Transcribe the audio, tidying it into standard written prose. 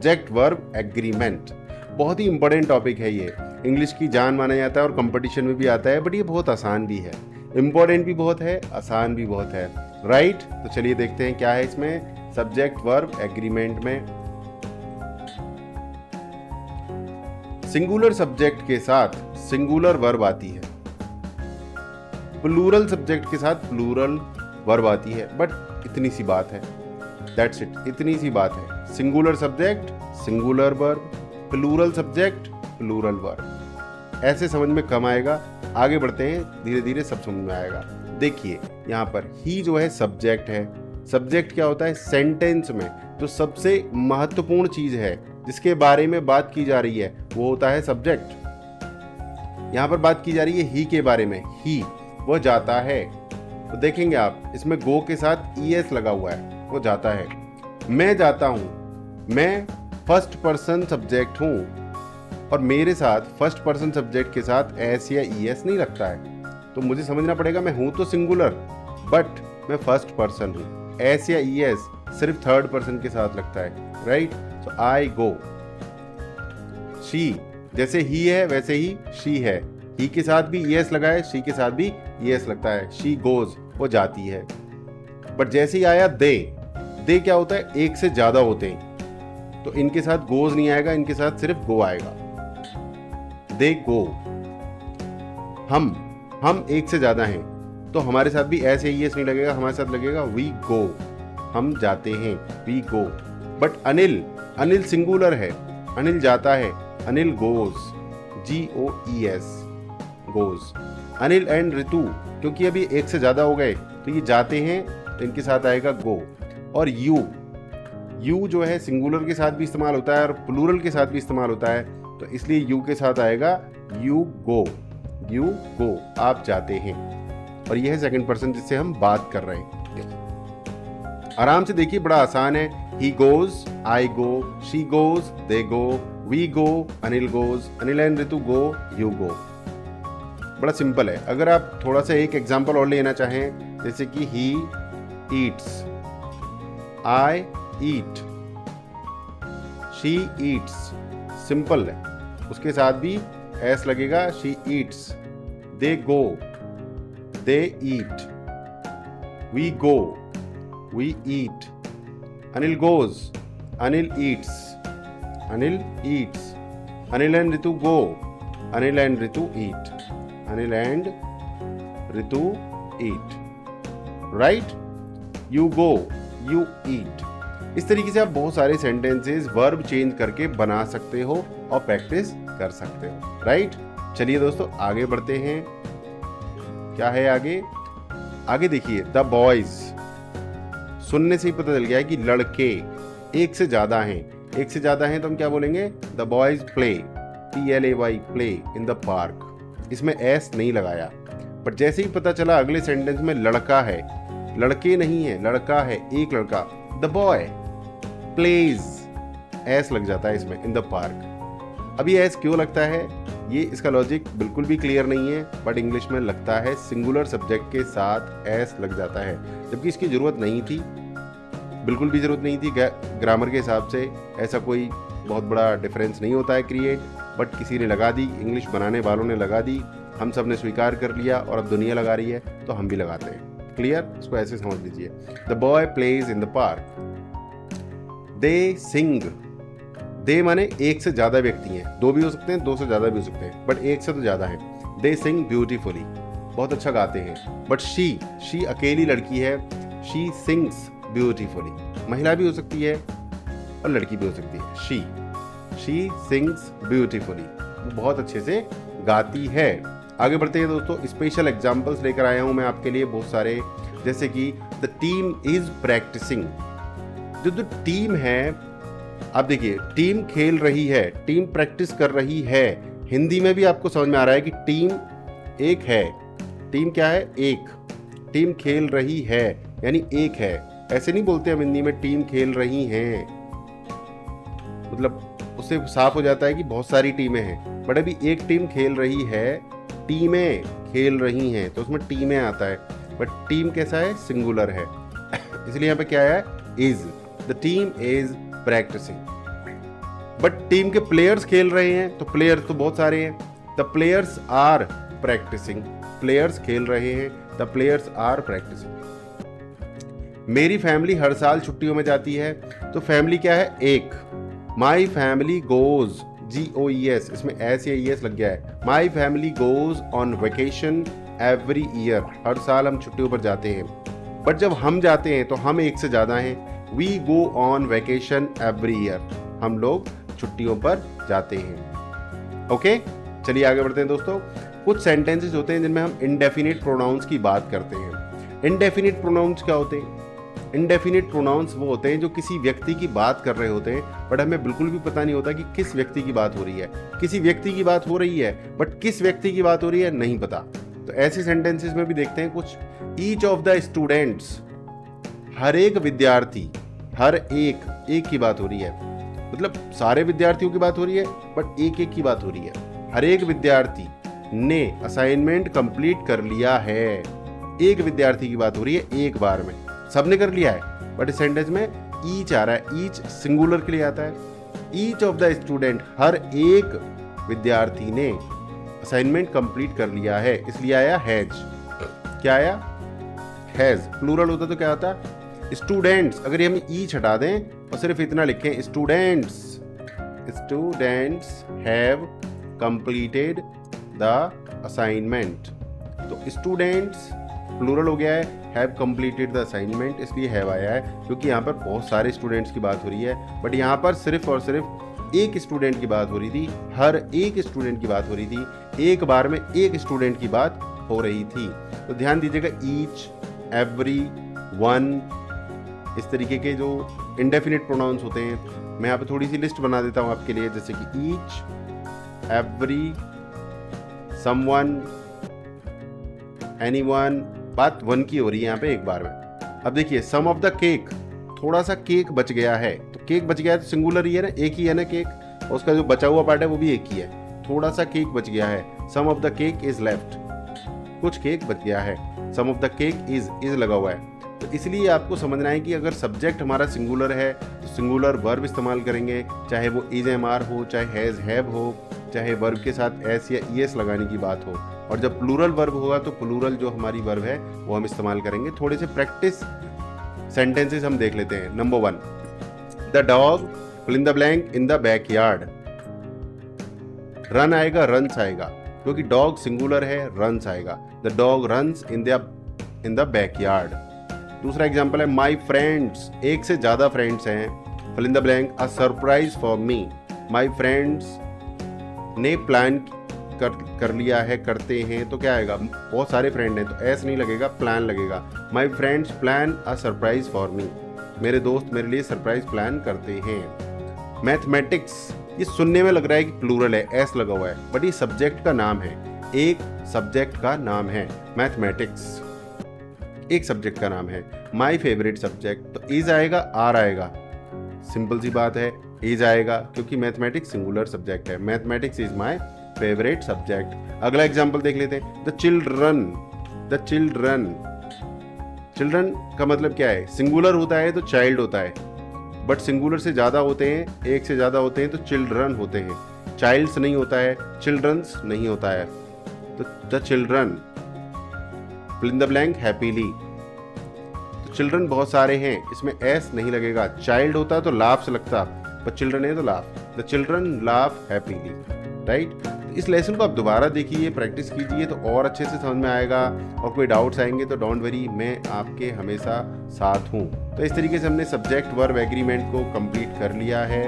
Subject verb agreement, बहुत ही important topic है ये, इंग्लिश की जान माना जाता है और कंपटीशन में भी आता है, बट ये बहुत आसान भी है, इंपॉर्टेंट भी बहुत है, आसान भी बहुत है, राइट। तो चलिए देखते हैं क्या है इसमें सब्जेक्ट वर्ब एग्रीमेंट में। सिंगुलर सब्जेक्ट के साथ सिंगुलर वर्ब आती है, प्लूरल सब्जेक्ट के साथ प्लूरल वर्ब आती है, बट इतनी सी बात है, दैट्स इट, इतनी सी बात है। Singular subject singular verb, plural subject plural verb, ऐसे समझ में कम आएगा, आगे बढ़ते हैं, धीरे धीरे सब समझ में आएगा। देखिए यहाँ पर ही जो है सब्जेक्ट है, सब्जेक्ट क्या होता है, सेंटेंस में जो सबसे महत्वपूर्ण चीज है जिसके बारे में बात की जा रही है वो होता है सब्जेक्ट। यहाँ पर बात की जा रही है ही के बारे में, ही वो जाता है, तो देखेंगे आप इसमें गो के साथ ईएस लगा हुआ है, वो जाता है। मैं जाता हूँ, मैं फर्स्ट पर्सन सब्जेक्ट हूँ और मेरे साथ फर्स्ट पर्सन सब्जेक्ट के साथ एस या ईएस नहीं लगता है, तो मुझे समझना पड़ेगा मैं हूँ तो सिंगुलर बट मैं फर्स्ट पर्सन हूँ, एस या ईएस सिर्फ थर्ड पर्सन के साथ लगता है, right. So I go. She जैसे ही है वैसे ही शी है, ही के साथ भी ईएस लगा है, शी के साथ भी ईएस लगता है, शी गोज वो जाती है। बट जैसे ही आया दे क्या होता है, एक से ज्यादा होते हैं, तो इनके साथ गोज नहीं आएगा, इनके साथ सिर्फ गो आएगा, दे गो। हम एक से ज्यादा हैं तो हमारे साथ भी ऐसे ईएस नहीं लगेगा, हमारे साथ लगेगा वी गो, हम जाते हैं, we go. But Anil singular है, अनिल जाता है, Anil goes, GOES goes. Anil and Ritu क्योंकि अभी एक से ज्यादा हो गए तो ये जाते हैं, तो इनके साथ आएगा गो। और यू जो है सिंगुलर के साथ भी इस्तेमाल होता है और प्लूरल के साथ भी इस्तेमाल होता है, तो इसलिए यू के साथ आएगा यू गो, आप जाते हैं। और यह है सेकंड पर्सन जिससे हम बात कर रहे हैं। आराम से देखिए, बड़ा आसान है। He goes, I go, she goes, they go, we go, Anil goes, Anil and Ritu go, you go. बड़ा सिंपल है। अगर आप थोड़ा सा एक एग्जांपल और लेना चाहें, जैसे कि he eats, I eat, she eats, simple है, उसके साथ भी एस लगेगा, she eats. They go, they eat, we go, we eat. Anil goes, Anil eats, Anil eats. Anil and Ritu go, Anil and Ritu eat, Anil and Ritu eat, right. You go, you eat. इस तरीके से आप बहुत सारे सेंटेंसेस वर्ब चेंज करके बना सकते हो और प्रैक्टिस कर सकते हो, राइट। चलिए दोस्तों आगे बढ़ते हैं। क्या है आगे देखिए, द बॉयज। सुनने से ही पता चल गया है कि लड़के एक से ज्यादा हैं, तो हम क्या बोलेंगे, the boys play, PLAY, play in the park. इसमें एस नहीं लगाया, बट जैसे ही पता चला अगले सेंटेंस में लड़का है, लड़के नहीं है, लड़का है, एक लड़का, द बॉय प्लेज, एस लग जाता है इसमें, इन द पार्क। अभी एस क्यों लगता है, ये इसका लॉजिक बिल्कुल भी क्लियर नहीं है, बट इंग्लिश में लगता है सिंगुलर सब्जेक्ट के साथ एस लग जाता है, जबकि इसकी जरूरत नहीं थी, बिल्कुल भी जरूरत नहीं थी। ग्रामर के हिसाब से ऐसा कोई बहुत बड़ा डिफरेंस नहीं होता है क्रिएट, बट किसी ने लगा दी, इंग्लिश बनाने वालों ने लगा दी, हम सब ने स्वीकार कर लिया और अब दुनिया लगा रही है तो हम भी लगाते हैं। क्लियर, इसको ऐसे समझ लीजिए। The boy plays in the park. They sing, they माने एक से ज्यादा व्यक्ति हैं, दो भी हो सकते हैं, दो से ज्यादा भी हो सकते हैं, बट एक से तो ज्यादा है। दे सिंग ब्यूटीफुली, बहुत अच्छा गाते हैं। बट शी अकेली लड़की है, शी सिंग्स ब्यूटीफुली, महिला भी हो सकती है और लड़की भी हो सकती है। शी सिंग्स ब्यूटीफुली, बहुत अच्छे से गाती है। आगे बढ़ते हैं दोस्तों, स्पेशल एग्जांपल्स लेकर आया हूं मैं आपके लिए बहुत सारे, जैसे कि द टीम इज प्रैक्टिसिंग। जो टीम है, आप देखिए, टीम खेल रही है, टीम प्रैक्टिस कर रही है। हिंदी में भी आपको समझ में आ रहा है कि टीम एक है, टीम क्या है, एक, टीम खेल रही है यानी एक है। ऐसे नहीं बोलते हम हिंदी में टीम खेल रही हैं, मतलब उससे साफ हो जाता है कि बहुत सारी टीमें हैं, बट अभी एक टीम खेल रही है, टीमें खेल रही हैं, तो उसमें टीमें आता है, बट टीम कैसा है, सिंगुलर है, इसलिए यहाँ पे क्या है, is. The team is practising. But team के प्लेयर्स खेल रहे हैं, तो प्लेयर्स तो बहुत सारे हैं। The players are practising, players खेल रहे हैं, द प्लेयर्स आर प्रैक्टिसिंग। मेरी फैमिली हर साल छुट्टियों में जाती है, तो फैमिली क्या है, एक। माई फैमिली गोज, GOES, इसमें एस या ES लग गया है। My family goes on vacation every year, हर साल हम छुट्टियों पर जाते हैं। बट जब हम जाते हैं तो हम एक से ज़्यादा हैं। We go on vacation every year, हम लोग छुट्टियों पर जाते हैं। ओके, चलिए आगे बढ़ते हैं दोस्तों। कुछ सेंटेंसेस होते हैं जिनमें हम इंडेफिनिट प्रोनाउंस की बात करते हैं। इंडेफिनिट प्रोनाउंस क्या होते हैं? इंडेफिनिट प्रोनाउंस वो होते हैं जो किसी व्यक्ति की बात कर रहे होते हैं, बट हमें बिल्कुल भी पता नहीं होता कि किस व्यक्ति की बात हो रही है। किसी व्यक्ति की बात हो रही है, बट किस व्यक्ति की बात हो रही है नहीं पता। तो ऐसे सेंटेंसेस में भी देखते हैं कुछ। ईच ऑफ द स्टूडेंट्स, हर एक विद्यार्थी, हर एक की बात हो रही है, मतलब सारे विद्यार्थियों की बात हो रही है, बट एक की बात हो रही है। हर एक विद्यार्थी ने असाइनमेंट कंप्लीट कर लिया है, एक विद्यार्थी की बात हो रही है एक बार में, सबने कर लिया है। बट इस सेंटेंस में ईच आ रहा है, ईच सिंगुलर के लिए आता है। ईच ऑफ द स्टूडेंट, हर एक विद्यार्थी ने असाइनमेंट कंप्लीट कर लिया है, इसलिए आया हैज। क्या आया? हैज। प्लूरल होता तो क्या होता? स्टूडेंट्स। अगर हम ईच हटा दें और सिर्फ इतना लिखें, students have completed the assignment, तो स्टूडेंट्स प्लूरल हो गया है, हैव कंप्लीटेड द असाइनमेंट, इसलिए हैव आया है, क्योंकि यहाँ पर बहुत सारे स्टूडेंट्स की बात हो रही है। बट यहाँ पर सिर्फ और सिर्फ एक स्टूडेंट की बात हो रही थी, हर एक स्टूडेंट की बात हो रही थी, एक बार में एक स्टूडेंट की बात हो रही थी। तो ध्यान दीजिएगा, ईच, एवरी, वन, इस तरीके के जो इंडेफिनिट प्रोनाउंस होते हैं, मैं यहाँ पे थोड़ी सी लिस्ट बना देता हूँ आपके लिए, जैसे कि ईच, एवरी, समवन, एनीवन, बात वन की हो रही है यहाँ पे एक बार में। अब देखिए, सम ऑफ द केक, थोड़ा सा केक बच गया है, तो केक बच गया है तो सिंगुलर ही है ना, एक ही है ना केक, और उसका जो बचा हुआ पार्ट है वो भी एक ही है। थोड़ा सा केक बच गया है, some of the cake is left, कुछ केक बच गया है, some of the cake is लगा हुआ है। तो इसलिए आपको समझना है कि अगर सब्जेक्ट हमारा सिंगुलर है तो सिंगुलर वर्ब इस्तेमाल करेंगे, चाहे वो इज, एम, आर हो, चाहे हैज, हैव हो, चाहे वर्ब के साथ एस या ES लगाने की बात हो। और जब प्लूरल वर्ब होगा तो प्लूरल जो हमारी वर्ब है वो हम इस्तेमाल करेंगे। थोड़े से प्रैक्टिस सेंटेंसेस हम देख लेते हैं। Number 1, the dog fill in the blank in the backyard. Run आएगा, रन्स आएगा, क्योंकि डॉग सिंगुलर है, रन्स आएगा। The dog runs in the backyard. दूसरा एग्जांपल है, माय फ्रेंड्स, एक से ज्यादा फ्रेंड्स हैं, fill in the blank, a surprise for me. My friends ने प्लान कर लिया है, करते हैं, तो क्या आएगा? बहुत सारे फ्रेंड हैं, तो एस नहीं लगेगा, प्लान लगेगा। My friends plan a surprise for मी, मेरे दोस्त मेरे लिए सरप्राइज प्लान करते हैं। मैथमेटिक्स, ये सुनने में लग रहा है कि प्लूरल है, एस लगा हुआ है, बट ये सब्जेक्ट का नाम है, एक सब्जेक्ट का नाम है मैथमेटिक्स, एक सब्जेक्ट का नाम है। माय फेवरेट सब्जेक्ट, तो इज आएगा, आर आएगा, सिंपल सी बात है, इज आएगा, क्योंकि मैथमेटिक्स सिंगुलर सब्जेक्ट है। Mathematics is my favourite subject. अगला एग्जाम्पल देख लेते हैं, द चिल्ड्रन। चिल्ड्रन का मतलब क्या है? सिंगुलर होता है तो चाइल्ड होता है, बट सिंगुलर से ज्यादा होते हैं, एक से ज्यादा होते हैं तो चिल्ड्रन होते हैं। चाइल्ड्स नहीं होता है, चिल्ड्रंस नहीं होता है। तो the children fill in the blank happily, तो चिल्ड्रन बहुत सारे हैं, इसमें एस नहीं लगेगा। चाइल्ड होता तो लाफ से लगता, पर चिल्ड्रन है तो laugh. The children laugh happily, right. इस लेसन को आप दोबारा देखिए, प्रैक्टिस कीजिए, तो और अच्छे से समझ में आएगा। और कोई डाउट्स आएंगे तो डोंट वरी, मैं आपके हमेशा साथ हूँ। तो इस तरीके से हमने सब्जेक्ट वर्ब एग्रीमेंट को कंप्लीट कर लिया है।